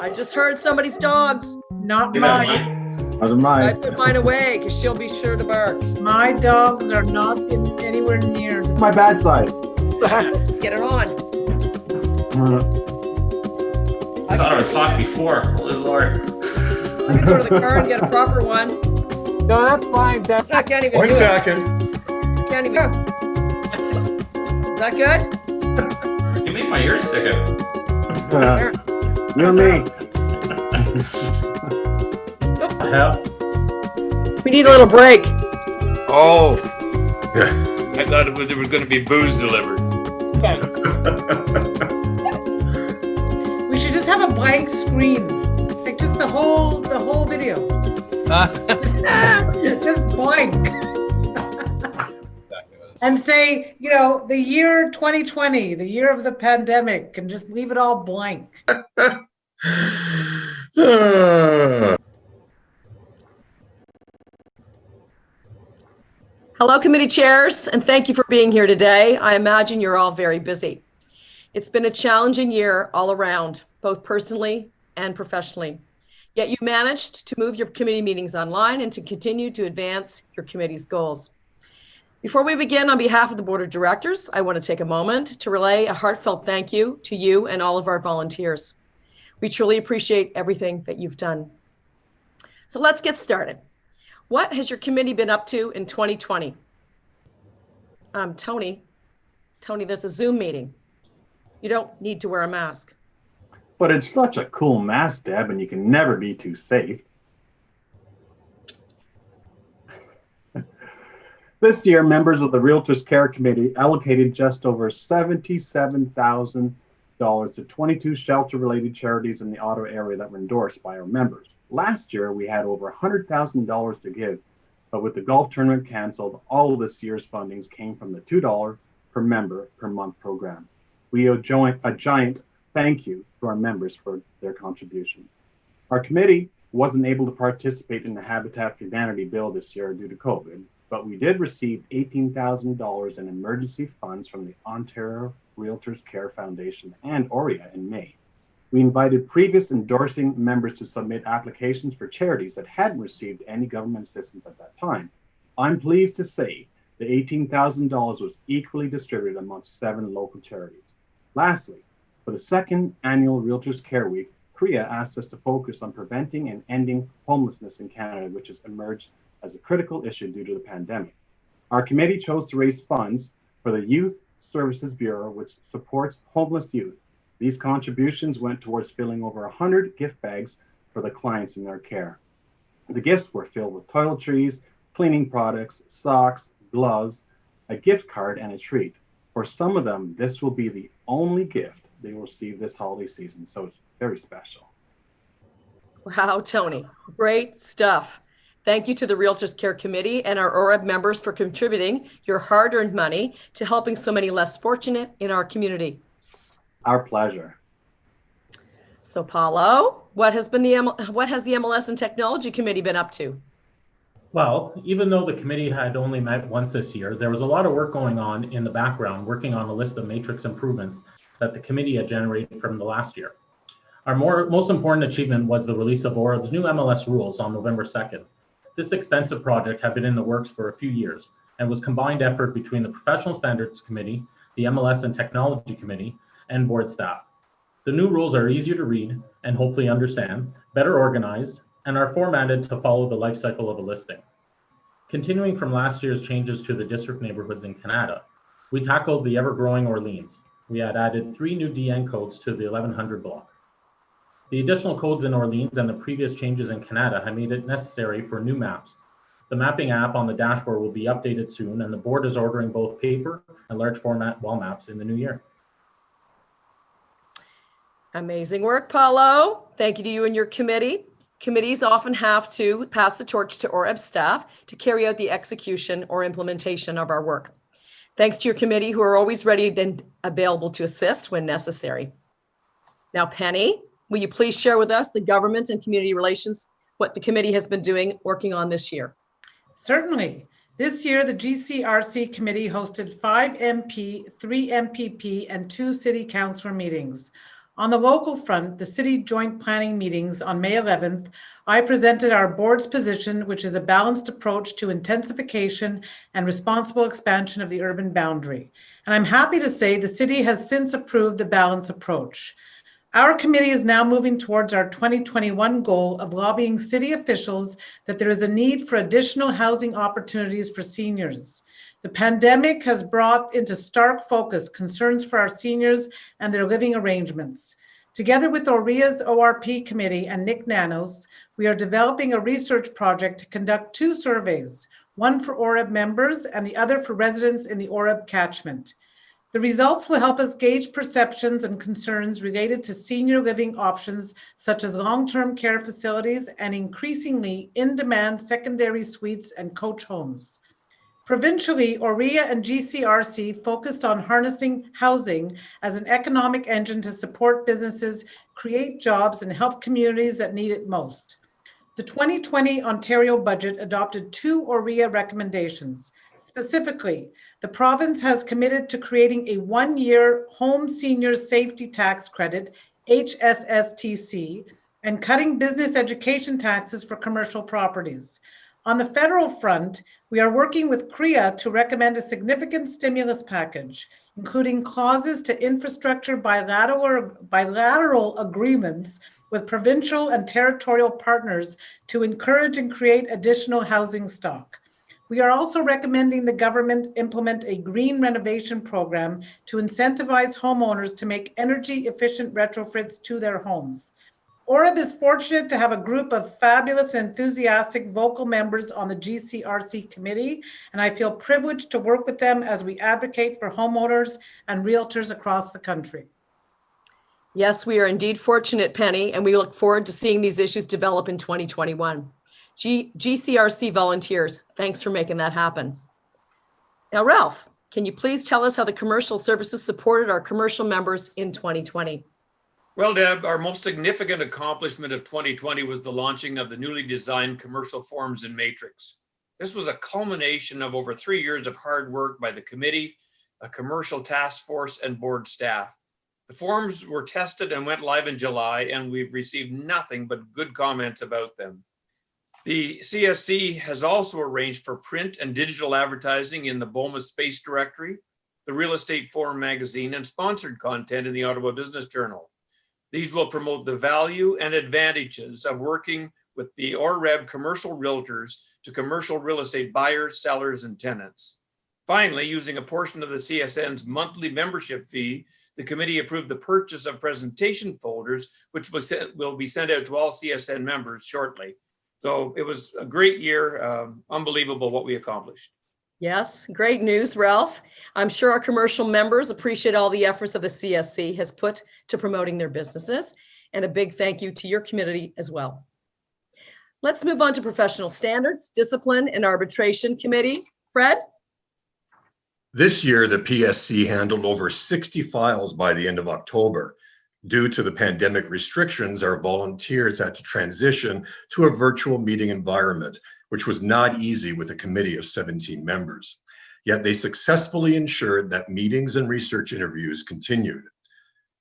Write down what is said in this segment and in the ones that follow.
I just heard somebody's dogs. Not Yeah, mine. Wasn't I mine. put mine away because she'll be sure to bark. My dogs are not anywhere near. My bad side. Get it on. I thought I was hot before. Holy Lord. Let me go to the car and get a proper one. No, that's fine, Deb. I can't even One do second. it. Can't even. Is that good? You made my ears stick out. There. You and me. We need a little break. Oh, I thought there was going to be booze delivered. We should just have a blank screen, like just the whole video, just blank, and say, you know, the year 2020, the year of the pandemic, and just leave it all blank. Hello, committee chairs, and thank you for being here today. I imagine you're all very busy. It's been a challenging year all around, both personally and professionally. Yet you managed to move your committee meetings online and to continue to advance your committee's goals. Before we begin, on behalf of the Board of Directors, I want to take a moment to relay a heartfelt thank you to you and all of our volunteers. We truly appreciate everything that you've done. So let's get started. What has your committee been up to in 2020? Tony, there's a Zoom meeting. You don't need to wear a mask. But it's such a cool mask, Deb, and you can never be too safe. This year, members of the Realtors Care Committee allocated just over $77,000 to 22 shelter-related charities in the Ottawa area that were endorsed by our members. Last year, we had over $100,000 to give, but with the golf tournament canceled, all of this year's fundings came from the $2 per member per month program. We owe a giant thank you to our members for their contribution. Our committee wasn't able to participate in the Habitat for Humanity bill this year due to COVID, but we did receive $18,000 in emergency funds from the Ontario Realtors Care Foundation and OREB in May. We invited previous endorsing members to submit applications for charities that hadn't received any government assistance at that time. I'm pleased to say the $18,000 was equally distributed amongst 7 local charities. Lastly, for the second annual Realtors Care Week, CREA asked us to focus on preventing and ending homelessness in Canada, which has emerged as a critical issue due to the pandemic. Our committee chose to raise funds for the Youth Services Bureau, which supports homeless youth. These contributions went towards filling over 100 gift bags for the clients in their care. The gifts were filled with toiletries, cleaning products, socks, gloves, a gift card, and a treat. For some of them, this will be the only gift they will receive this holiday season, so it's very special. Wow, Tony, great stuff. Thank you to the Realtors Care Committee and our OREB members for contributing your hard-earned money to helping so many less fortunate in our community. Our pleasure. So Paulo, what has the MLS and Technology Committee been up to? Well, even though the committee had only met once this year, there was a lot of work going on in the background, working on a list of matrix improvements that the committee had generated from the last year. Our most important achievement was the release of OREB's new MLS rules on November 2nd. This extensive project had been in the works for a few years and was combined effort between the Professional Standards Committee, the MLS and Technology Committee, and board staff. The new rules are easier to read and hopefully understand, better organized, and are formatted to follow the life cycle of a listing. Continuing from last year's changes to the district neighborhoods in Canada, we tackled the ever-growing Orleans. We had added 3 new DN codes to the 1100 block. The additional codes in Orleans and the previous changes in Canada have made it necessary for new maps. The mapping app on the dashboard will be updated soon, and the board is ordering both paper and large format wall maps in the new year. Amazing work, Paulo. Thank you to you and your committee. Committees often have to pass the torch to OREB staff to carry out the execution or implementation of our work. Thanks to your committee, who are always ready and available to assist when necessary. Now, Penny, will you please share with us the government and community relations, what the committee has been working on this year? Certainly. This year, the GCRC committee hosted 5 MP, 3 MPP, and 2 city councillor meetings. On the local front, the city joint planning meetings on May 11th, I presented our board's position, which is a balanced approach to intensification and responsible expansion of the urban boundary. And I'm happy to say the city has since approved the balanced approach. Our committee is now moving towards our 2021 goal of lobbying city officials that there is a need for additional housing opportunities for seniors. The pandemic has brought into stark focus concerns for our seniors and their living arrangements. Together with OREA's ORP committee and Nick Nanos, we are developing a research project to conduct 2 surveys, one for OREB members and the other for residents in the OREB catchment. The results will help us gauge perceptions and concerns related to senior living options such as long-term care facilities and increasingly in-demand secondary suites and coach homes. Provincially, OREA and GCRC focused on harnessing housing as an economic engine to support businesses, create jobs, and help communities that need it most. The 2020 Ontario budget adopted 2 OREA recommendations. Specifically, the province has committed to creating a 1-year Home Seniors Safety Tax Credit, HSSTC, and cutting business education taxes for commercial properties. On the federal front, we are working with CREA to recommend a significant stimulus package, including clauses to infrastructure bilateral agreements with provincial and territorial partners to encourage and create additional housing stock. We are also recommending the government implement a green renovation program to incentivize homeowners to make energy efficient retrofits to their homes. OREB is fortunate to have a group of fabulous and enthusiastic vocal members on the GCRC committee, and I feel privileged to work with them as we advocate for homeowners and realtors across the country. Yes, we are indeed fortunate, Penny, and we look forward to seeing these issues develop in 2021. GCRC volunteers, thanks for making that happen. Now, Ralph, can you please tell us how the commercial services supported our commercial members in 2020? Well, Deb, our most significant accomplishment of 2020 was the launching of the newly designed commercial forms and matrix. This was a culmination of over 3 years of hard work by the committee, a commercial task force, and board staff. The forms were tested and went live in July, and we've received nothing but good comments about them. The CSC has also arranged for print and digital advertising in the BOMA Space Directory, the Real Estate Forum magazine, and sponsored content in the Ottawa Business Journal. These will promote the value and advantages of working with the OREB commercial realtors to commercial real estate buyers, sellers, and tenants. Finally, using a portion of the CSN's monthly membership fee, the committee approved the purchase of presentation folders, which will be sent out to all CSN members shortly. So it was a great year, unbelievable what we accomplished. Yes, great news, Ralph. I'm sure our commercial members appreciate all the efforts that the CSC has put to promoting their businesses, and a big thank you to your committee as well. Let's move on to professional standards, discipline, and arbitration committee. Fred? This year, the PSC handled over 60 files by the end of October. Due to the pandemic restrictions, our volunteers had to transition to a virtual meeting environment, which was not easy with a committee of 17 members. Yet they successfully ensured that meetings and research interviews continued.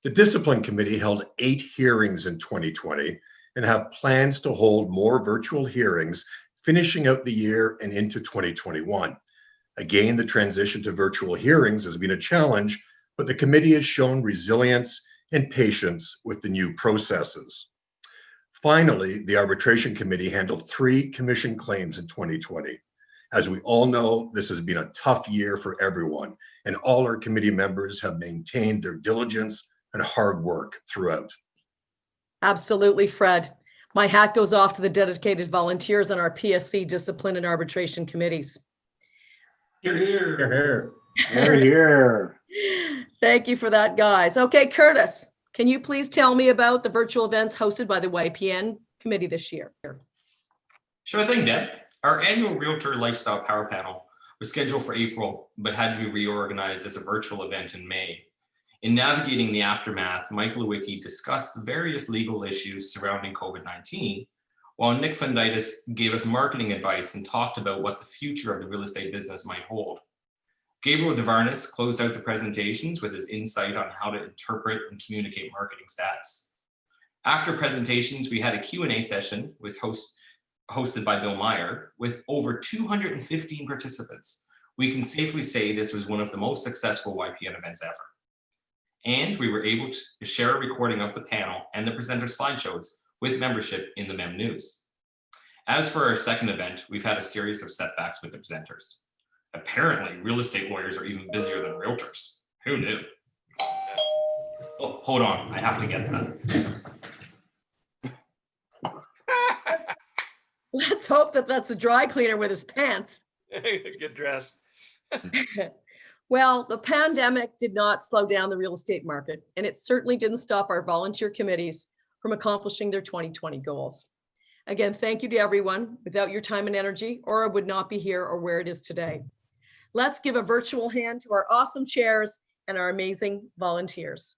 The Discipline Committee held 8 hearings in 2020 and have plans to hold more virtual hearings, finishing out the year and into 2021. Again, the transition to virtual hearings has been a challenge, but the committee has shown resilience and patience with the new processes. Finally, the Arbitration Committee handled 3 commission claims in 2020. As we all know, this has been a tough year for everyone, and all our committee members have maintained their diligence and hard work throughout. Absolutely, Fred. My hat goes off to the dedicated volunteers on our PSC discipline and arbitration committees. Here, here. Here. We're here. Thank you for that, guys. Okay, Curtis, can you please tell me about the virtual events hosted by the YPN committee this year? Sure thing, Deb. Our annual Realtor Lifestyle Power Panel was scheduled for April, but had to be reorganized as a virtual event in May. In navigating the aftermath, Mike Lewicki discussed the various legal issues surrounding COVID-19, while Nick Funditis gave us marketing advice and talked about what the future of the real estate business might hold. Gabriel Devarnis closed out the presentations with his insight on how to interpret and communicate marketing stats. After presentations, we had a Q&A session hosted by Bill Meyer with over 215 participants. We can safely say this was one of the most successful YPN events ever. And we were able to share a recording of the panel and the presenter slideshows with membership in the Mem News. As for our second event, we've had a series of setbacks with the presenters. Apparently, real estate lawyers are even busier than realtors. Who knew? Oh, hold on, I have to get that. Let's hope that that's the dry cleaner with his pants. Good dress. Well, the pandemic did not slow down the real estate market, and it certainly didn't stop our volunteer committees from accomplishing their 2020 goals. Again, thank you to everyone. Without your time and energy, OREB would not be here or where it is today. Let's give a virtual hand to our awesome chairs and our amazing volunteers.